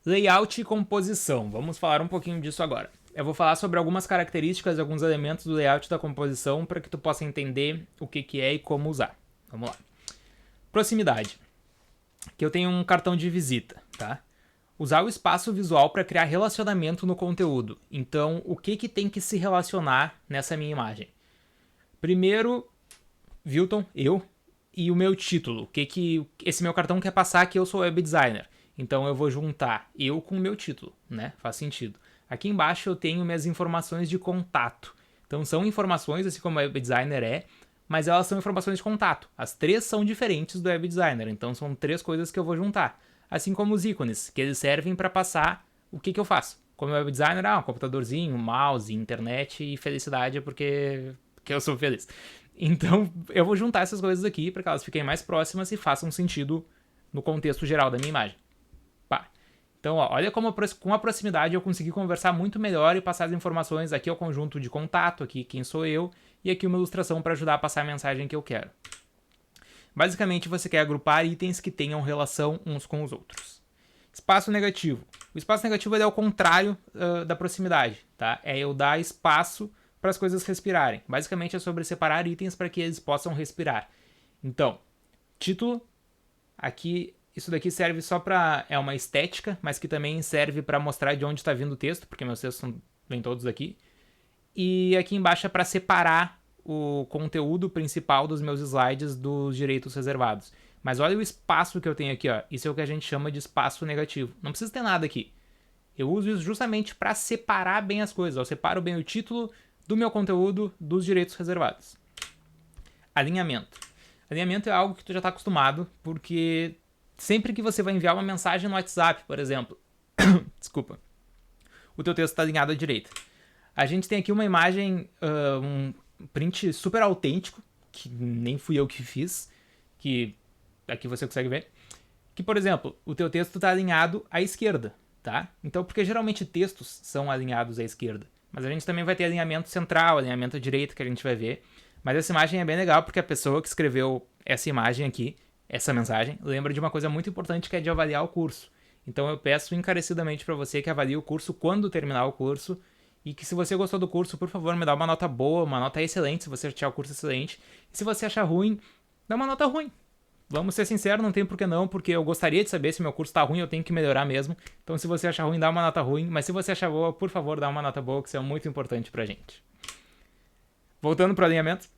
Layout e composição. Vamos falar um pouquinho disso agora. Eu vou falar sobre algumas características e alguns elementos do layout da composição para que tu possa entender o que é e como usar. Vamos lá. Proximidade. Aqui eu tenho um cartão de visita, tá? Usar o espaço visual para criar relacionamento no conteúdo. Então, o que tem que se relacionar nessa minha imagem? Primeiro, Vilton, eu, e o meu título. O que esse meu cartão quer passar que eu sou web designer. Então eu vou juntar eu com o meu título, né? Faz sentido. Aqui embaixo eu tenho minhas informações de contato. Então são informações, assim como o web designer é, mas elas são informações de contato. As três são diferentes do web designer, então são três coisas que eu vou juntar. Assim como os ícones, que eles servem para passar o que eu faço. Como web designer, um computadorzinho, um mouse, internet e felicidade porque eu sou feliz. Então eu vou juntar essas coisas aqui para que elas fiquem mais próximas e façam sentido no contexto geral da minha imagem. Pá. Então, ó, olha como com a proximidade eu consegui conversar muito melhor e passar as informações. Aqui é o conjunto de contato, aqui quem sou eu, e aqui uma ilustração para ajudar a passar a mensagem que eu quero. Basicamente, você quer agrupar itens que tenham relação uns com os outros. Espaço negativo. O espaço negativo é o contrário da proximidade, tá? É eu dar espaço para as coisas respirarem. Basicamente é sobre separar itens para que eles possam respirar. Então, título, aqui isso daqui serve só para... é uma estética, mas que também serve para mostrar de onde está vindo o texto, porque meus textos vêm todos daqui. E aqui embaixo é para separar o conteúdo principal dos meus slides dos direitos reservados. Mas olha o espaço que eu tenho aqui, ó. Isso é o que a gente chama de espaço negativo. Não precisa ter nada aqui. Eu uso isso justamente para separar bem as coisas. Eu separo bem o título do meu conteúdo dos direitos reservados. Alinhamento. Alinhamento é algo que tu já está acostumado, porque sempre que você vai enviar uma mensagem no WhatsApp, por exemplo, desculpa, o teu texto está alinhado à direita. A gente tem aqui uma imagem, um print super autêntico, que nem fui eu que fiz, que aqui você consegue ver, que, por exemplo, o teu texto está alinhado à esquerda, tá? Então, porque geralmente textos são alinhados à esquerda, mas a gente também vai ter alinhamento central, alinhamento à direita, que a gente vai ver, mas essa imagem é bem legal porque a pessoa que escreveu essa imagem aqui, essa mensagem, lembra de uma coisa muito importante que é de avaliar o curso. Então eu peço encarecidamente para você que avalie o curso quando terminar o curso e que se você gostou do curso, por favor, me dá uma nota boa, uma nota excelente se você achar o curso excelente. E se você achar ruim, dá uma nota ruim. Vamos ser sinceros, não tem por que não, porque eu gostaria de saber se meu curso tá ruim, eu tenho que melhorar mesmo. Então se você achar ruim, dá uma nota ruim, mas se você achar boa, por favor, dá uma nota boa, que isso é muito importante pra gente. Voltando pro alinhamento.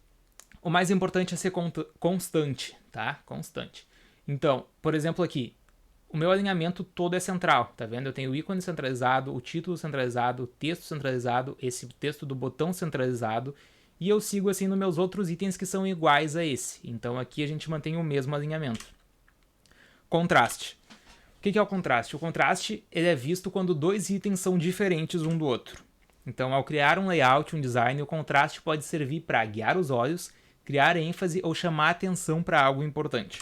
O mais importante é ser constante, tá? Constante. Então, por exemplo aqui, o meu alinhamento todo é central, tá vendo? Eu tenho o ícone centralizado, o título centralizado, o texto centralizado, esse texto do botão centralizado, e eu sigo assim nos meus outros itens que são iguais a esse. Então aqui a gente mantém o mesmo alinhamento. Contraste. O que é o contraste? O contraste ele é visto quando dois itens são diferentes um do outro. Então, ao criar um layout, um design, o contraste pode servir para guiar os olhos, criar ênfase ou chamar atenção para algo importante.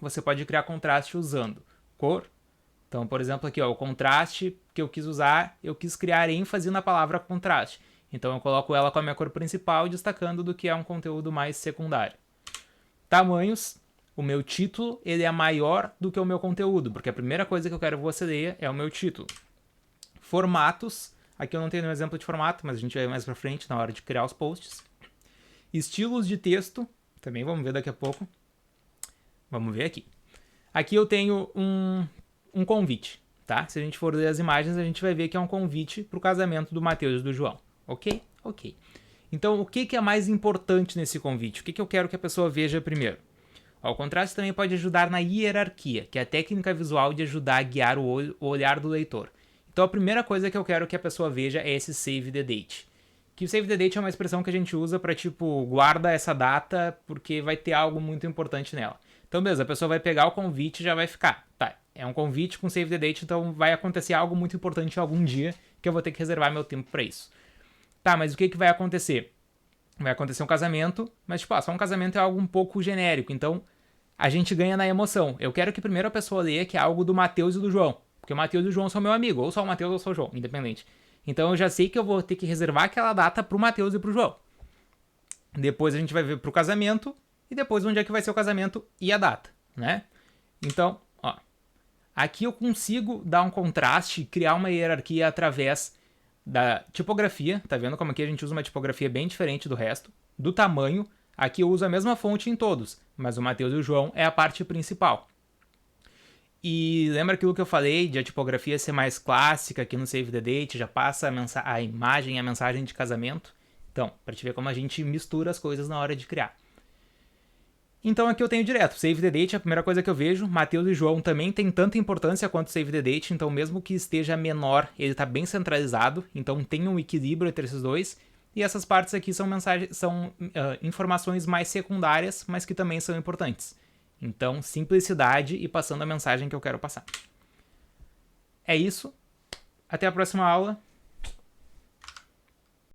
Você pode criar contraste usando cor. Então, por exemplo, aqui ó, o contraste que eu quis usar, eu quis criar ênfase na palavra contraste. Então eu coloco ela com a minha cor principal, destacando do que é um conteúdo mais secundário. Tamanhos. O meu título ele é maior do que o meu conteúdo, porque a primeira coisa que eu quero que você leia é o meu título. Formatos. Aqui eu não tenho nenhum exemplo de formato, mas a gente vai mais pra frente na hora de criar os posts. Estilos de texto. Também vamos ver daqui a pouco. Vamos ver aqui. Aqui eu tenho um convite, tá? Se a gente for ler as imagens, a gente vai ver que é um convite para o casamento do Matheus e do João. Ok? Ok. Então, o que é mais importante nesse convite? O que eu quero que a pessoa veja primeiro? O contraste também pode ajudar na hierarquia, que é a técnica visual de ajudar a guiar o olhar do leitor. Então, a primeira coisa que eu quero que a pessoa veja é esse save the date. Que o save the date é uma expressão que a gente usa para, tipo, guarda essa data porque vai ter algo muito importante nela. Então, beleza, a pessoa vai pegar o convite e já vai ficar. Tá, é um convite com save the date, então vai acontecer algo muito importante algum dia que eu vou ter que reservar meu tempo para isso. Tá, mas o que vai acontecer? Vai acontecer um casamento, mas, tipo, só um casamento é algo um pouco genérico, então a gente ganha na emoção. Eu quero que primeiro a pessoa leia que é algo do Matheus e do João, porque o Matheus e o João são meu amigo, ou só o Matheus ou só o João, independente. Então eu já sei que eu vou ter que reservar aquela data pro Matheus e pro João. Depois a gente vai ver pro casamento, e depois onde é que vai ser o casamento e a data, né? Então, ó, Aqui eu consigo dar um contraste e criar uma hierarquia através da tipografia. Tá vendo como aqui a gente usa uma tipografia bem diferente do resto? Do tamanho, aqui eu uso a mesma fonte em todos, mas o Matheus e o João é a parte principal. E lembra aquilo que eu falei de a tipografia ser mais clássica aqui no Save the Date, já passa a imagem e a mensagem de casamento? Então, para te ver como a gente mistura as coisas na hora de criar. Então aqui eu tenho direto, Save the Date é a primeira coisa que eu vejo, Matheus e João também tem tanta importância quanto Save the Date, então mesmo que esteja menor, ele está bem centralizado, então tem um equilíbrio entre esses dois, e essas partes aqui são informações mais secundárias, mas que também são importantes. Então, simplicidade e passando a mensagem que eu quero passar. É isso, até a próxima aula.